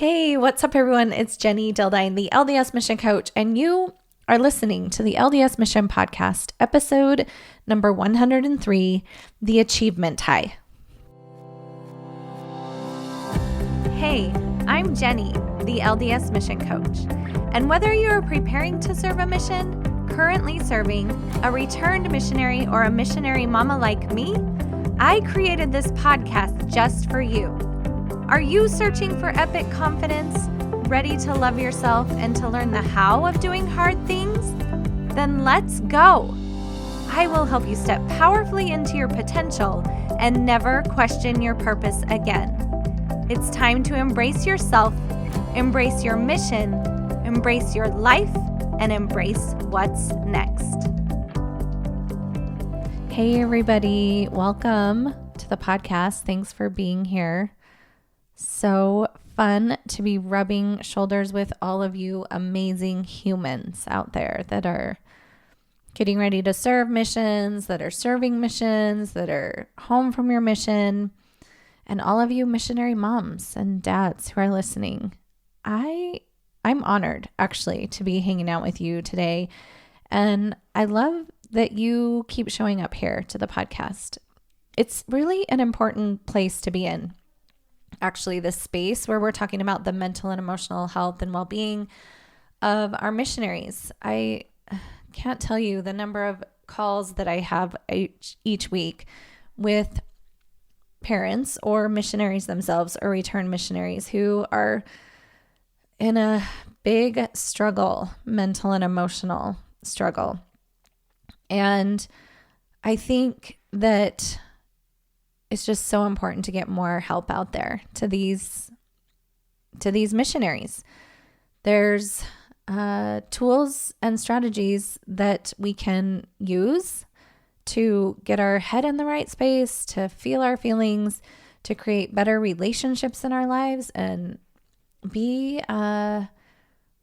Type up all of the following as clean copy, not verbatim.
Hey, what's up, everyone? It's Jenny Dildine, the LDS Mission Coach, and you are listening to the LDS Mission Podcast, episode number 103, The Achievement High. Hey, I'm Jenny, the LDS Mission Coach, and whether you are preparing to serve a mission, currently serving, a returned missionary, or a missionary mama like me, I created this podcast just for you. Are you searching for epic confidence, ready to love yourself and to learn the how of doing hard things? Then let's go. I will help you step powerfully into your potential and never question your purpose again. It's time to embrace yourself, embrace your mission, embrace your life, and embrace what's next. Hey, everybody. Welcome to the podcast. Thanks for being here. So fun to be rubbing shoulders with all of you amazing humans out there that are getting ready to serve missions, that are serving missions, that are home from your mission, and all of you missionary moms and dads who are listening. I'm honored actually to be hanging out with you today, and I love that you keep showing up here to the podcast. It's really an important place to be in. Actually, this space where we're talking about the mental and emotional health and well-being of our missionaries. I can't tell you the number of calls that I have each week with parents or missionaries themselves or returned missionaries who are in a big struggle, mental and emotional struggle. And I think that it's just so important to get more help out there to these missionaries. There's tools and strategies that we can use to get our head in the right space, to feel our feelings, to create better relationships in our lives, and be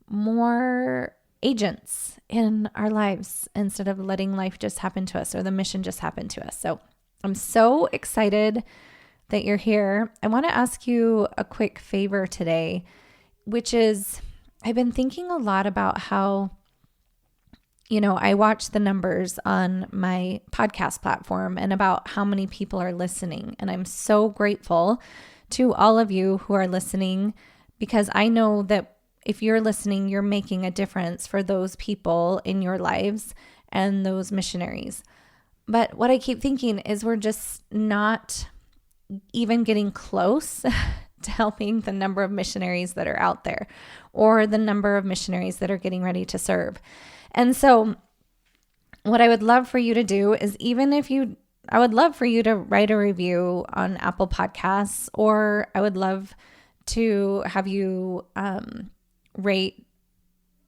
more agents in our lives instead of letting life just happen to us or the mission just happen to us. So I'm so excited that you're here. I want to ask you a quick favor today, which is I've been thinking a lot about how, I watch the numbers on my podcast platform and about how many people are listening. And I'm so grateful to all of you who are listening, because I know that if you're listening, you're making a difference for those people in your lives and those missionaries. But what I keep thinking is we're just not even getting close to helping the number of missionaries that are out there or the number of missionaries that are getting ready to serve. And so what I would love for you to do is I would love for you to write a review on Apple Podcasts, or I would love to have you rate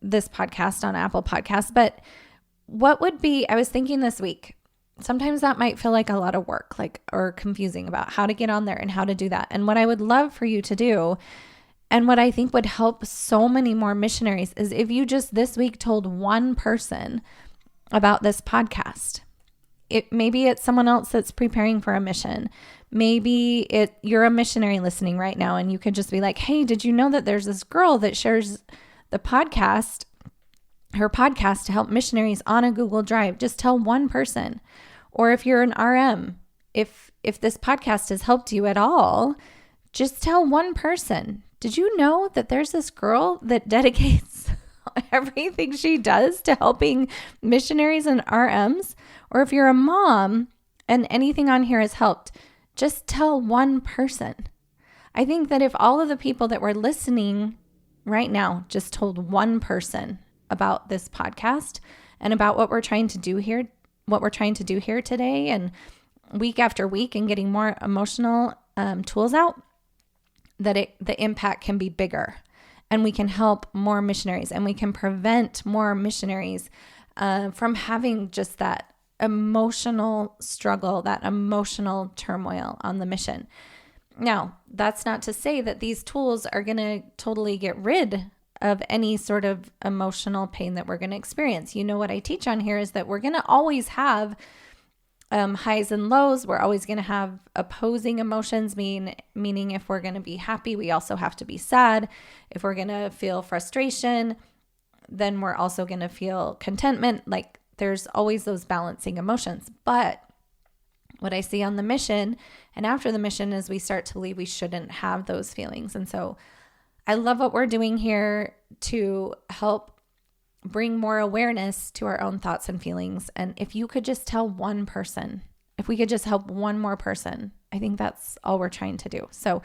this podcast on Apple Podcasts. But I was thinking this week, sometimes that might feel like a lot of work, or confusing about how to get on there and how to do that. And what I would love for you to do, and what I think would help so many more missionaries, is if you just this week told one person about this podcast. Maybe it's someone else that's preparing for a mission. Maybe you're a missionary listening right now, and you could just be like, hey, did you know that there's this girl that shares her podcast to help missionaries on a Google Drive? Just tell one person. Or if you're an RM, if this podcast has helped you at all, just tell one person. Did you know that there's this girl that dedicates everything she does to helping missionaries and RMs? Or if you're a mom and anything on here has helped, just tell one person. I think that if all of the people that were listening right now just told one person about this podcast and about what we're trying to do here today and week after week, and getting more emotional tools out, that the impact can be bigger, and we can help more missionaries, and we can prevent more missionaries from having just that emotional struggle, that emotional turmoil on the mission. Now, that's not to say that these tools are going to totally get rid of any sort of emotional pain that we're going to experience. What I teach on here is that we're going to always have highs and lows. We're always going to have opposing emotions, meaning if we're going to be happy, we also have to be sad. If we're going to feel frustration, then we're also going to feel contentment. Like there's always those balancing emotions. But what I see on the mission and after the mission is we start to leave, we shouldn't have those feelings. And so I love what we're doing here to help bring more awareness to our own thoughts and feelings. And if you could just tell one person, if we could just help one more person, I think that's all we're trying to do. So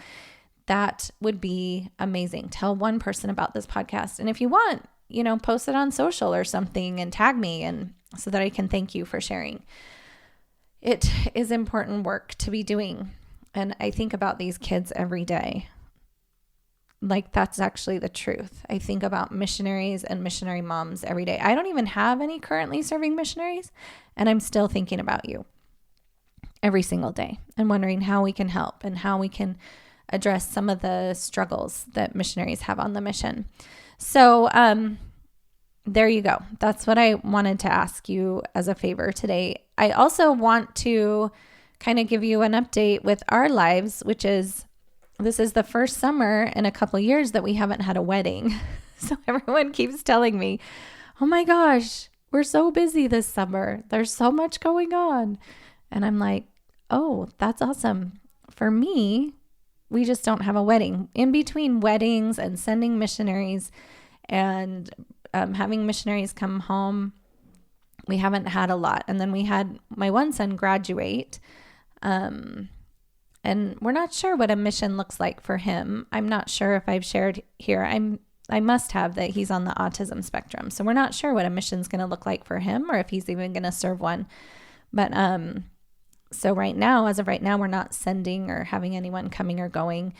that would be amazing. Tell one person about this podcast. And if you want, post it on social or something and tag me and so that I can thank you for sharing. It is important work to be doing. And I think about these kids every day. Like that's actually the truth. I think about missionaries and missionary moms every day. I don't even have any currently serving missionaries, and I'm still thinking about you every single day and wondering how we can help and how we can address some of the struggles that missionaries have on the mission. So there you go. That's what I wanted to ask you as a favor today. I also want to kind of give you an update with our lives, which is this is the first summer in a couple of years that we haven't had a wedding. So everyone keeps telling me, oh my gosh, we're so busy this summer. There's so much going on. And I'm like, oh, that's awesome. For me, we just don't have a wedding. In between weddings and sending missionaries and having missionaries come home, we haven't had a lot. And then we had my one son graduate. And we're not sure what a mission looks like for him. I'm not sure if I've shared here. I must have that he's on the autism spectrum. So we're not sure what a mission's going to look like for him or if he's even going to serve one. But so as of right now, we're not sending or having anyone coming or going.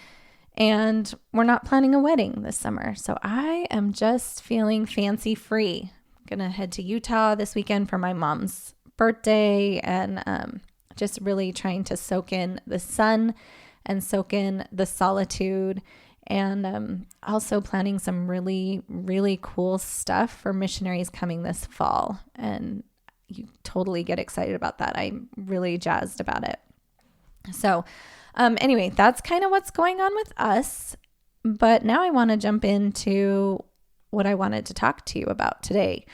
And we're not planning a wedding this summer. So I am just feeling fancy free. I'm going to head to Utah this weekend for my mom's birthday and just really trying to soak in the sun and soak in the solitude and also planning some really, really cool stuff for missionaries coming this fall. And you totally get excited about that. I'm really jazzed about it. So anyway, that's kind of what's going on with us. But now I want to jump into what I wanted to talk to you about today,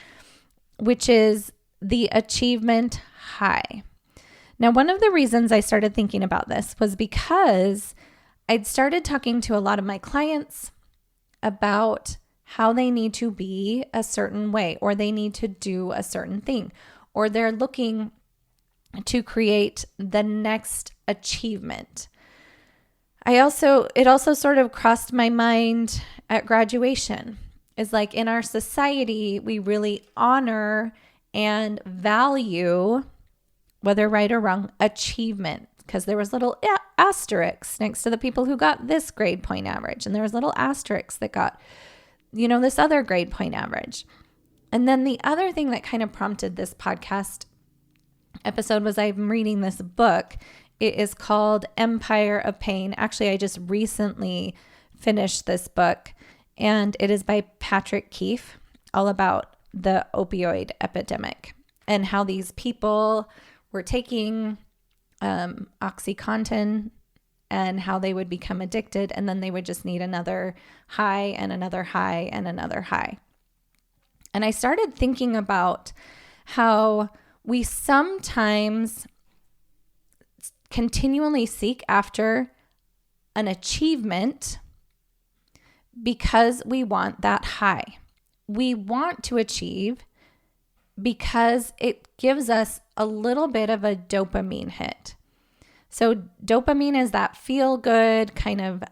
which is the achievement high. Now, one of the reasons I started thinking about this was because I'd started talking to a lot of my clients about how they need to be a certain way, or they need to do a certain thing, or they're looking to create the next achievement. It also sort of crossed my mind at graduation. It's like in our society, we really honor and value, whether right or wrong, achievement, because there was little asterisks next to the people who got this grade point average. And there was little asterisks that got, this other grade point average. And then the other thing that kind of prompted this podcast episode was I'm reading this book. It is called Empire of Pain. Actually, I just recently finished this book, and it is by Patrick Keefe, all about the opioid epidemic and how these people were taking OxyContin and how they would become addicted, and then they would just need another high and another high and another high. And I started thinking about how we sometimes continually seek after an achievement because we want that high. We want to achieve because it gives us a little bit of a dopamine hit. So dopamine is that feel-good kind of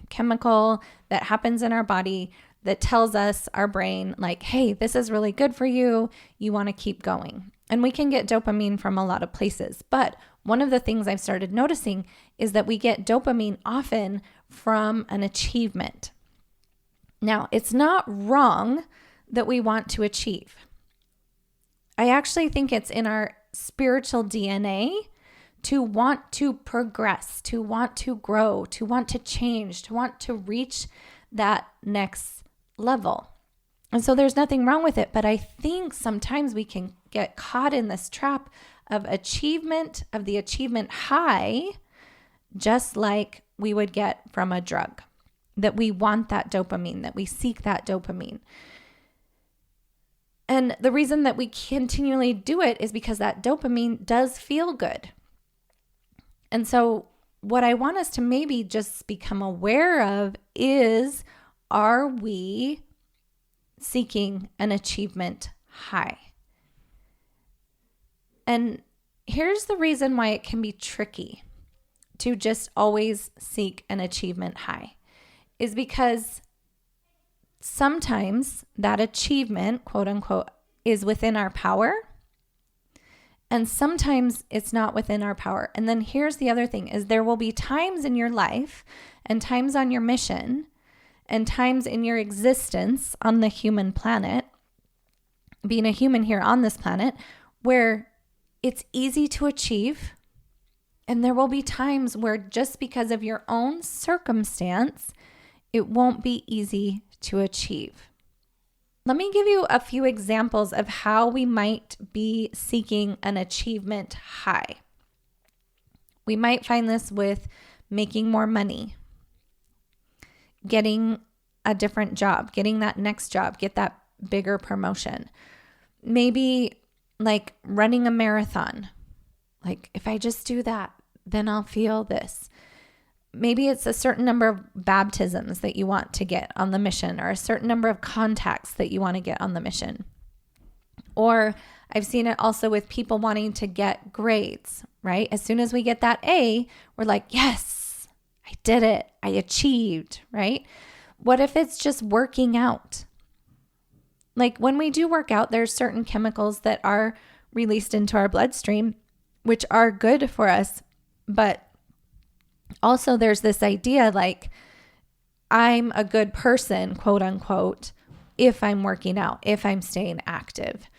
chemical that happens in our body that tells us, our brain, like, hey, this is really good for you. You want to keep going. And we can get dopamine from a lot of places. But one of the things I've started noticing is that we get dopamine often from an achievement. Now, it's not wrong that we want to achieve. I actually think it's in our spiritual DNA to want to progress, to want to grow, to want to change, to want to reach that next level. And so there's nothing wrong with it, but I think sometimes we can get caught in this trap of achievement, of the achievement high, just like we would get from a drug, that we want that dopamine, that we seek that dopamine. And the reason that we continually do it is because that dopamine does feel good. And so what I want us to maybe just become aware of is, are we seeking an achievement high? And here's the reason why it can be tricky to just always seek an achievement high, is because sometimes that achievement, quote unquote, is within our power. And sometimes it's not within our power. And then here's the other thing, is there will be times in your life and times on your mission and times in your existence on the human planet, being a human here on this planet, where it's easy to achieve. And there will be times where just because of your own circumstance, it won't be easy to achieve. Let me give you a few examples of how we might be seeking an achievement high. We might find this with making more money, getting a different job, getting that next job, get that bigger promotion. Maybe like running a marathon. Like if I just do that, then I'll feel this. Maybe it's a certain number of baptisms that you want to get on the mission, or a certain number of contacts that you want to get on the mission. Or I've seen it also with people wanting to get grades, right? As soon as we get that A, we're like, yes, I did it. I achieved, right? What if it's just working out? Like when we do work out, there's certain chemicals that are released into our bloodstream, which are good for us. But also there's this idea like I'm a good person, quote unquote, if I'm working out, if I'm staying active.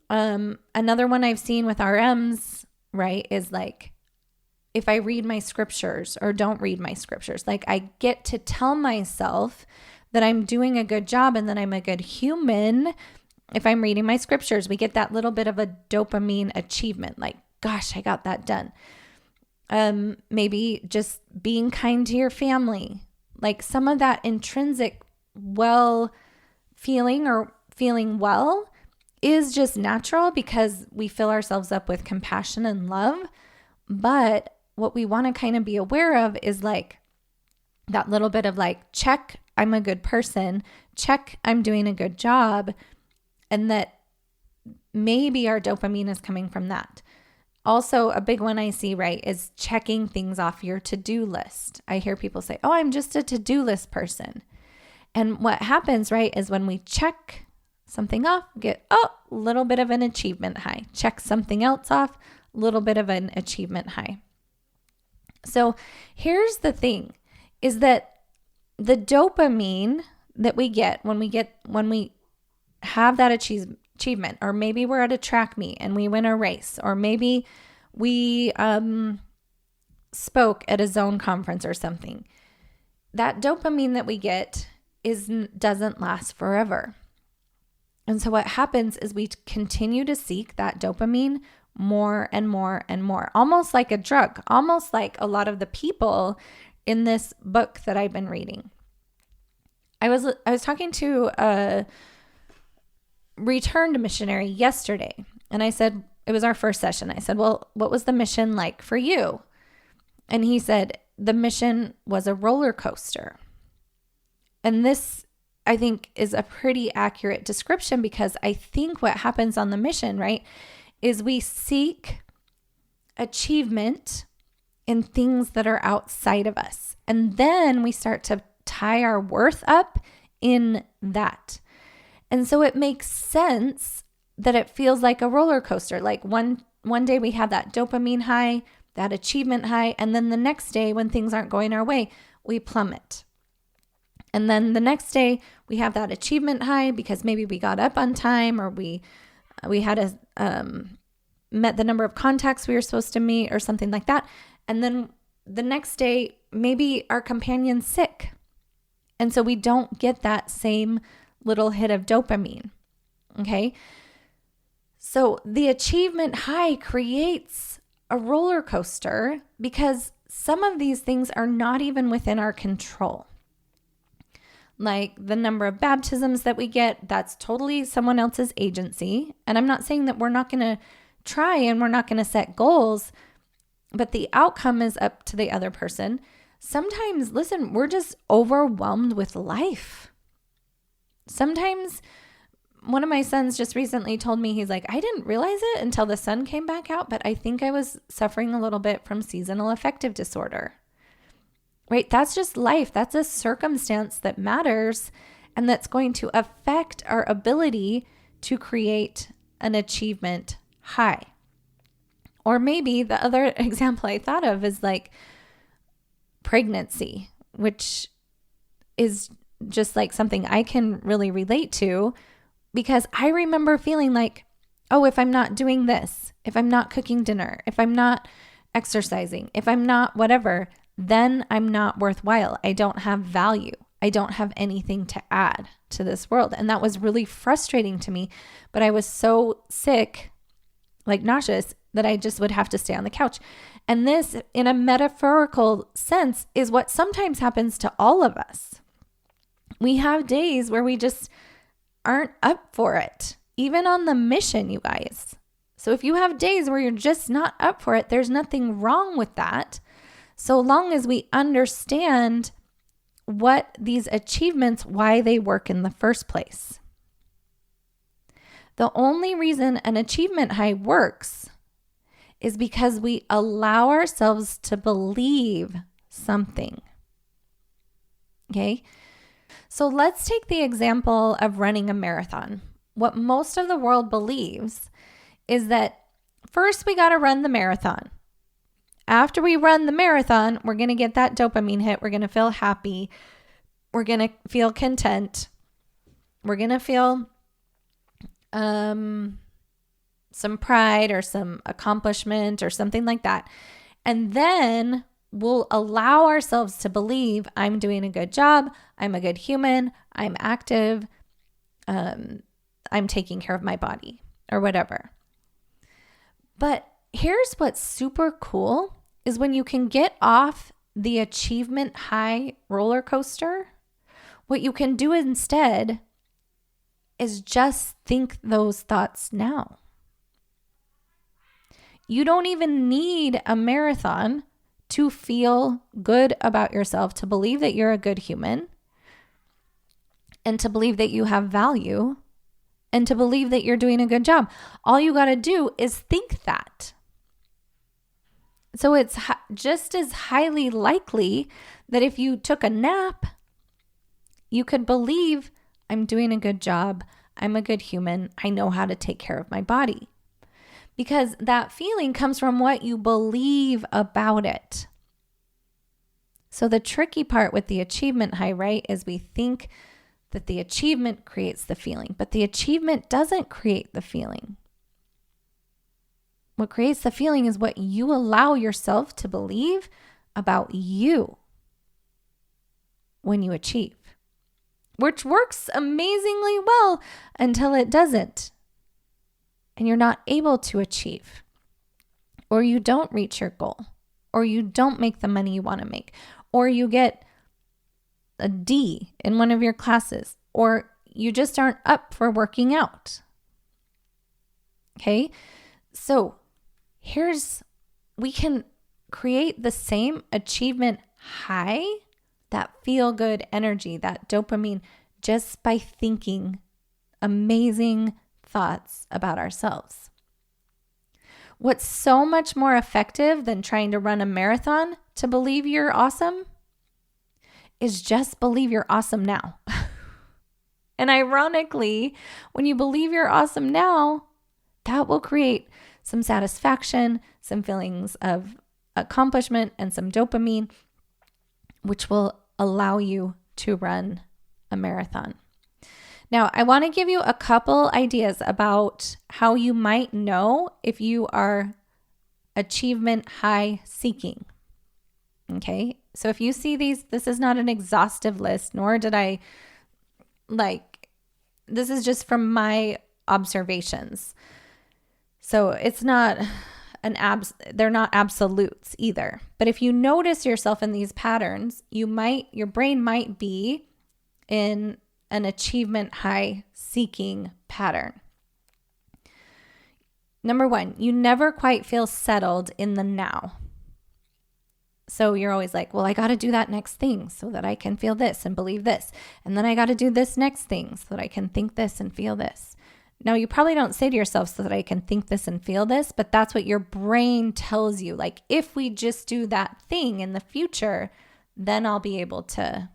Another one I've seen with RMs, right, is like if I read my scriptures or don't read my scriptures, like I get to tell myself that I'm doing a good job and that I'm a good human. If I'm reading my scriptures, we get that little bit of a dopamine achievement, like, gosh, I got that done. Maybe just being kind to your family, like some of that intrinsic well feeling or feeling well is just natural because we fill ourselves up with compassion and love. But what we want to kind of be aware of is like that little bit of like, check, I'm a good person, check, I'm doing a good job. And that maybe our dopamine is coming from that. Also, a big one I see, right, is checking things off your to-do list. I hear people say, oh, I'm just a to-do list person. And what happens, right, is when we check something off, get, a little bit of an achievement high. Check something else off, a little bit of an achievement high. So here's the thing, is that the dopamine that we get when we have that achievement, or maybe we're at a track meet and we win a race, or maybe we spoke at a zone conference or something. That dopamine that we get doesn't last forever. And so what happens is we continue to seek that dopamine more and more and more, almost like a drug, almost like a lot of the people in this book that I've been reading. I was talking to a returned missionary yesterday, and I said, it was our first session. I said, well, what was the mission like for you? And he said, the mission was a roller coaster. And this, I think, is a pretty accurate description, because I think what happens on the mission, right, is we seek achievement in things that are outside of us. And then we start to tie our worth up in that. And so it makes sense that it feels like a roller coaster. Like one day we have that dopamine high, that achievement high, and then the next day when things aren't going our way, we plummet. And then the next day we have that achievement high because maybe we got up on time, or we had met the number of contacts we were supposed to meet, or something like that. And then the next day, maybe our companion's sick. And so we don't get that same little hit of dopamine. Okay. So the achievement high creates a roller coaster because some of these things are not even within our control. Like the number of baptisms that we get, that's totally someone else's agency. And I'm not saying that we're not going to try and we're not going to set goals, but the outcome is up to the other person. Sometimes, listen, we're just overwhelmed with life. Sometimes one of my sons just recently told me, he's like, I didn't realize it until the sun came back out, but I think I was suffering a little bit from seasonal affective disorder. Right? That's just life. That's a circumstance that matters and that's going to affect our ability to create an achievement high. Or maybe the other example I thought of is like pregnancy, which is just like something I can really relate to because I remember feeling like, oh, if I'm not doing this, if I'm not cooking dinner, if I'm not exercising, if I'm not whatever, then I'm not worthwhile. I don't have value. I don't have anything to add to this world. And that was really frustrating to me. But I was so sick, like nauseous, that I just would have to stay on the couch. And this, in a metaphorical sense, is what sometimes happens to all of us. We have days where we just aren't up for it, even on the mission, you guys. So if you have days where you're just not up for it, there's nothing wrong with that. So long as we understand what these achievements, why they work in the first place. The only reason an achievement high works is because we allow ourselves to believe something. Okay? So let's take the example of running a marathon. What most of the world believes is that first we got to run the marathon. After we run the marathon, we're going to get that dopamine hit. We're going to feel happy. We're going to feel content. We're going to feel some pride or some accomplishment or something like that. And then we'll allow ourselves to believe I'm doing a good job. I'm a good human. I'm active. I'm taking care of my body or whatever. But here's what's super cool is when you can get off the achievement high roller coaster, what you can do instead is just think those thoughts now. You don't even need a marathon to feel good about yourself, to believe that you're a good human, and to believe that you have value, and to believe that you're doing a good job. All you got to do is think that. So it's just as highly likely that if you took a nap, you could believe I'm doing a good job. I'm a good human. I know how to take care of my body. Because that feeling comes from what you believe about it. So the tricky part with the achievement high, right, is we think that the achievement creates the feeling, but the achievement doesn't create the feeling. What creates the feeling is what you allow yourself to believe about you when you achieve, which works amazingly well until it doesn't. And you're not able to achieve, or you don't reach your goal, or you don't make the money you want to make, or you get a D in one of your classes, or you just aren't up for working out. Okay? So we can create the same achievement high, that feel good energy, that dopamine, just by thinking amazing thoughts about ourselves. What's so much more effective than trying to run a marathon to believe you're awesome is just believe you're awesome now. And ironically, when you believe you're awesome now, that will create some satisfaction, some feelings of accomplishment, and some dopamine, which will allow you to run a marathon. Now, I want to give you a couple ideas about how you might know if you are achievement high seeking. Okay, so if you see these, this is not an exhaustive list, nor did I this is just from my observations. So it's not they're not absolutes either. But if you notice yourself in these patterns, your brain might be in an achievement high seeking pattern. Number 1, you never quite feel settled in the now. So you're always like, well, I got to do that next thing so that I can feel this and believe this. And then I got to do this next thing so that I can think this and feel this. Now, you probably don't say to yourself so that I can think this and feel this, but that's what your brain tells you. Like, if we just do that thing in the future, then I'll be able to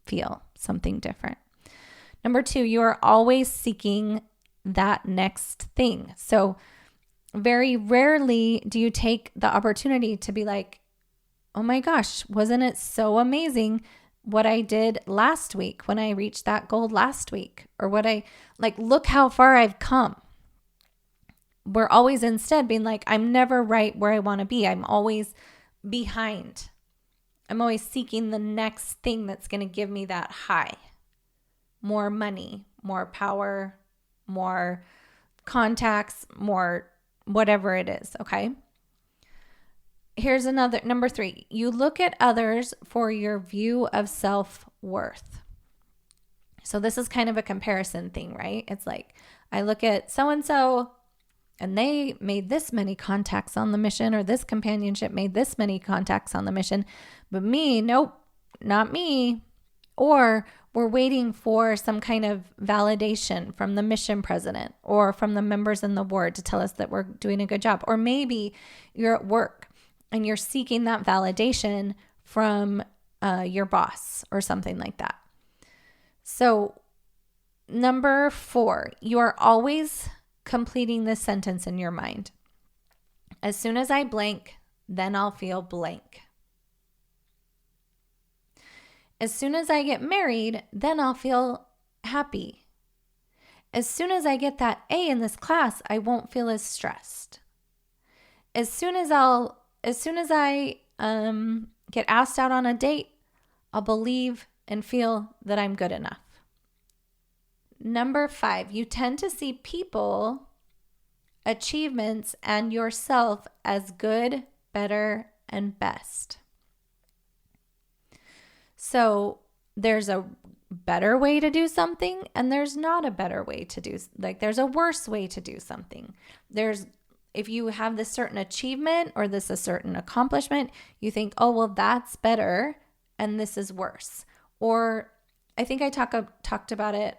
feel something different. Number 2, you are always seeking that next thing. So very rarely do you take the opportunity to be like, oh my gosh, wasn't it so amazing what I did last week when I reached that goal last week? Or look how far I've come. We're always instead being like, I'm never right where I want to be. I'm always behind. I'm always seeking the next thing that's going to give me that high. More money, more power, more contacts, more whatever it is, okay? Here's another, number 3. You look at others for your view of self-worth. So this is kind of a comparison thing, right? It's like, I look at so-and-so and they made this many contacts on the mission, or this companionship made this many contacts on the mission, but me, nope, not me. Or we're waiting for some kind of validation from the mission president or from the members in the board to tell us that we're doing a good job. Or maybe you're at work and you're seeking that validation from your boss or something like that. So number 4, you are always completing this sentence in your mind. As soon as I blank, then I'll feel blank. As soon as I get married, then I'll feel happy. As soon as I get that A in this class, I won't feel as stressed. As soon as I get asked out on a date, I'll believe and feel that I'm good enough. Number 5, you tend to see people, achievements, and yourself as good, better, and best. So there's a better way to do something and there's not a better way to do, there's a worse way to do something. If you have this certain achievement or a certain accomplishment, you think, oh, well, that's better and this is worse. Or I think I talked about it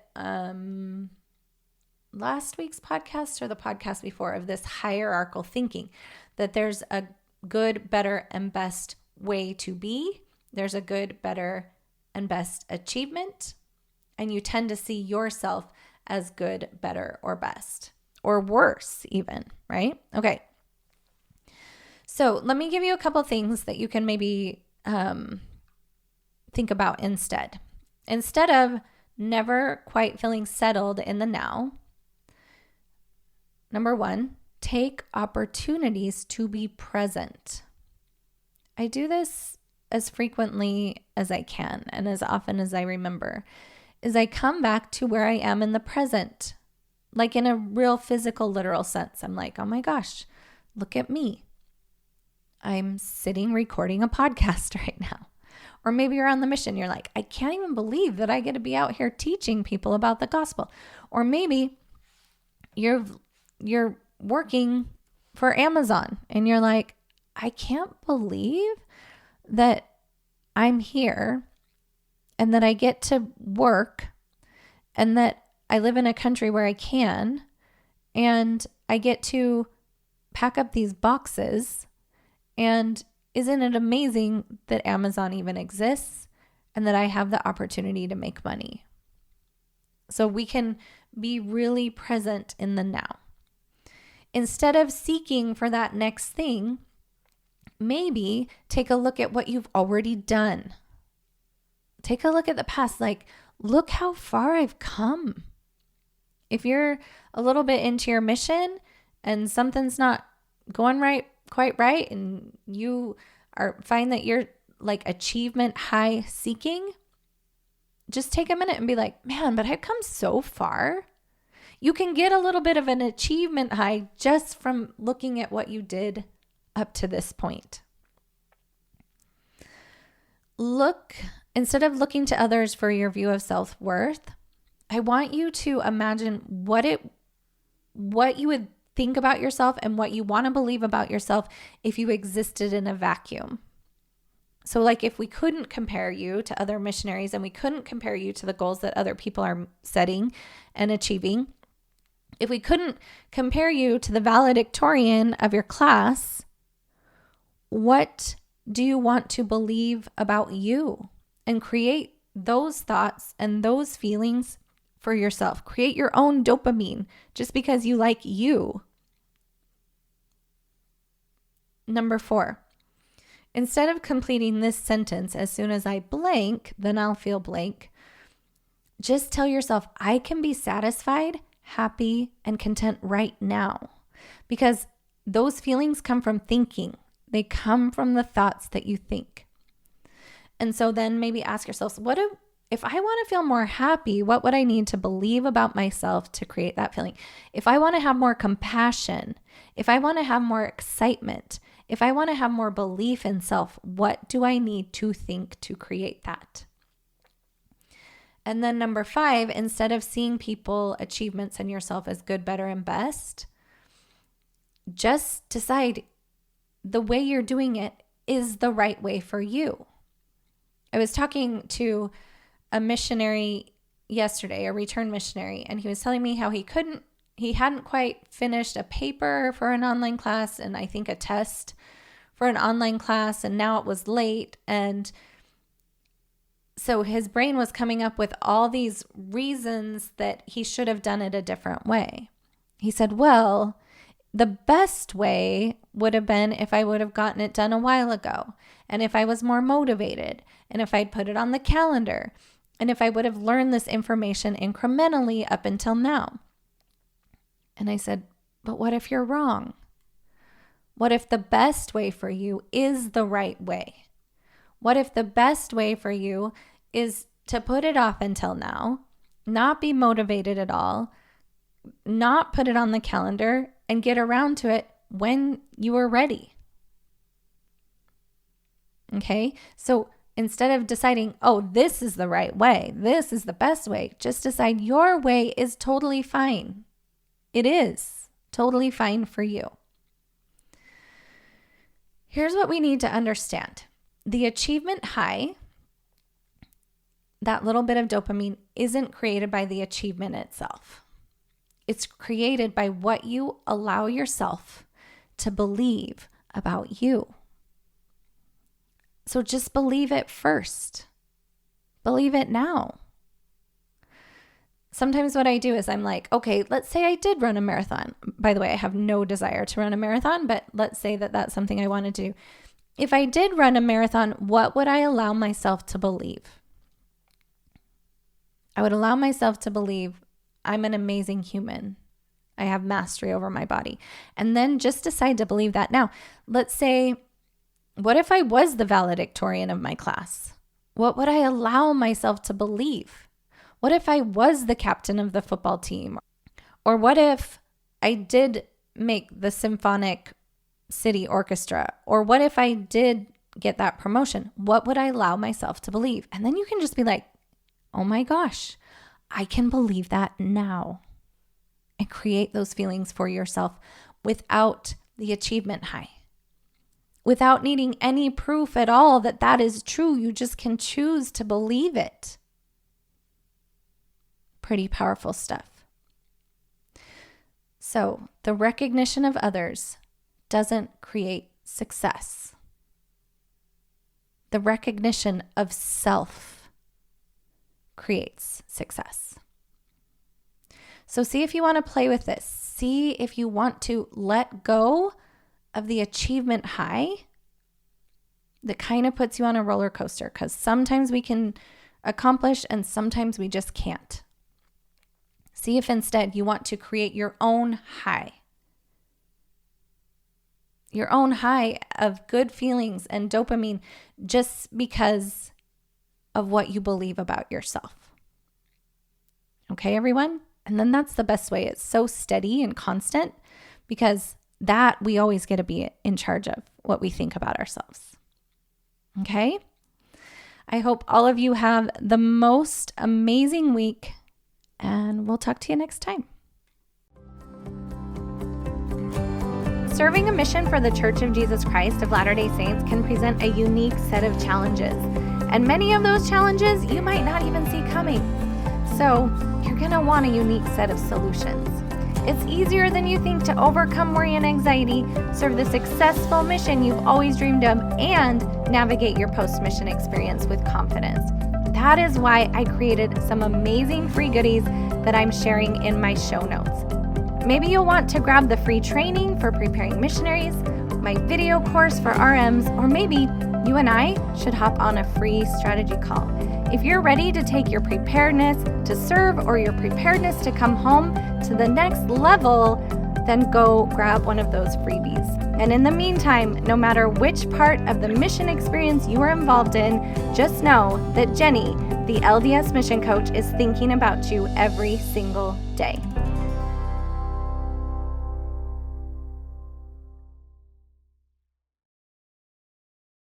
last week's podcast or the podcast before, of this hierarchical thinking, that there's a good, better, and best way to be. There's a good, better, and best achievement, and you tend to see yourself as good, better, or best, or worse even, right? Okay. So let me give you a couple things that you can maybe think about instead. Instead of never quite feeling settled in the now, number 1, take opportunities to be present. I do this as frequently as I can and as often as I remember, is I come back to where I am in the present, like in a real physical, literal sense. I'm like, oh my gosh, look at me. I'm sitting recording a podcast right now. Or maybe you're on the mission. You're like, I can't even believe that I get to be out here teaching people about the gospel. Or maybe you're working for Amazon and you're like, I can't believe that I'm here and that I get to work and that I live in a country where I can, and I get to pack up these boxes. And isn't it amazing that Amazon even exists and that I have the opportunity to make money? So we can be really present in the now. Instead of seeking for that next thing, maybe take a look at what you've already done. Take a look at the past. Like, look how far I've come. If you're a little bit into your mission and something's not going quite right, and you find that you're like achievement high seeking, just take a minute and be like, man, but I've come so far. You can get a little bit of an achievement high just from looking at what you did up to this point. Instead of looking to others for your view of self-worth, I want you to imagine what you would think about yourself and what you want to believe about yourself if you existed in a vacuum. So like if we couldn't compare you to other missionaries and we couldn't compare you to the goals that other people are setting and achieving, if we couldn't compare you to the valedictorian of your class, what do you want to believe about you? And create those thoughts and those feelings for yourself. Create your own dopamine just because you like you. Number 4, instead of completing this sentence, as soon as I blank, then I'll feel blank, just tell yourself, I can be satisfied, happy, and content right now. Because those feelings come from thinking. They come from the thoughts that you think. And so then maybe ask yourselves, if I want to feel more happy, what would I need to believe about myself to create that feeling? If I want to have more compassion, if I want to have more excitement, if I want to have more belief in self, what do I need to think to create that? And then number 5, instead of seeing people, achievements, and yourself as good, better, and best, just decide the way you're doing it is the right way for you. I was talking to a missionary yesterday, a return missionary, and he was telling me how he hadn't quite finished a paper for an online class and I think a test for an online class, and now it was late. And so his brain was coming up with all these reasons that he should have done it a different way. He said, well, the best way would have been if I would have gotten it done a while ago, and if I was more motivated, and if I'd put it on the calendar, and if I would have learned this information incrementally up until now. And I said, but what if you're wrong? What if the best way for you is the right way? What if the best way for you is to put it off until now, not be motivated at all, not put it on the calendar, and get around to it when you are ready? Okay, so instead of deciding, oh, this is the right way, this is the best way, just decide your way is totally fine. It is totally fine for you. Here's what we need to understand. The achievement high, that little bit of dopamine, isn't created by the achievement itself. It's created by what you allow yourself to believe about you. So just believe it first. Believe it now. Sometimes what I do is I'm like, okay, let's say I did run a marathon. By the way, I have no desire to run a marathon, but let's say that that's something I want to do. If I did run a marathon, what would I allow myself to believe? I would allow myself to believe I'm an amazing human. I have mastery over my body. And then just decide to believe that. Now, let's say, what if I was the valedictorian of my class? What would I allow myself to believe? What if I was the captain of the football team? Or what if I did make the symphonic city orchestra? Or what if I did get that promotion? What would I allow myself to believe? And then you can just be like, oh my gosh, I can believe that now. And create those feelings for yourself without the achievement high. Without needing any proof at all that that is true. You just can choose to believe it. Pretty powerful stuff. So the recognition of others doesn't create success. The recognition of self creates success. So see if you want to play with this. See if you want to let go of the achievement high that kind of puts you on a roller coaster, because sometimes we can accomplish and sometimes we just can't. See if instead you want to create your own high. Your own high of good feelings and dopamine just because of what you believe about yourself. Okay, everyone? And then that's the best way. It's so steady and constant because that we always get to be in charge of what we think about ourselves. Okay? I hope all of you have the most amazing week, and we'll talk to you next time. Serving a mission for the Church of Jesus Christ of Latter-day Saints can present a unique set of challenges, and many of those challenges you might not even see coming. So you're going to want a unique set of solutions. It's easier than you think to overcome worry and anxiety, serve the successful mission you've always dreamed of, and navigate your post-mission experience with confidence. That is why I created some amazing free goodies that I'm sharing in my show notes. Maybe you'll want to grab the free training for preparing missionaries, my video course for RMs, or maybe you and I should hop on a free strategy call. If you're ready to take your preparedness to serve or your preparedness to come home to the next level, then go grab one of those freebies. And in the meantime, no matter which part of the mission experience you are involved in, just know that Jenny, the LDS mission coach, is thinking about you every single day.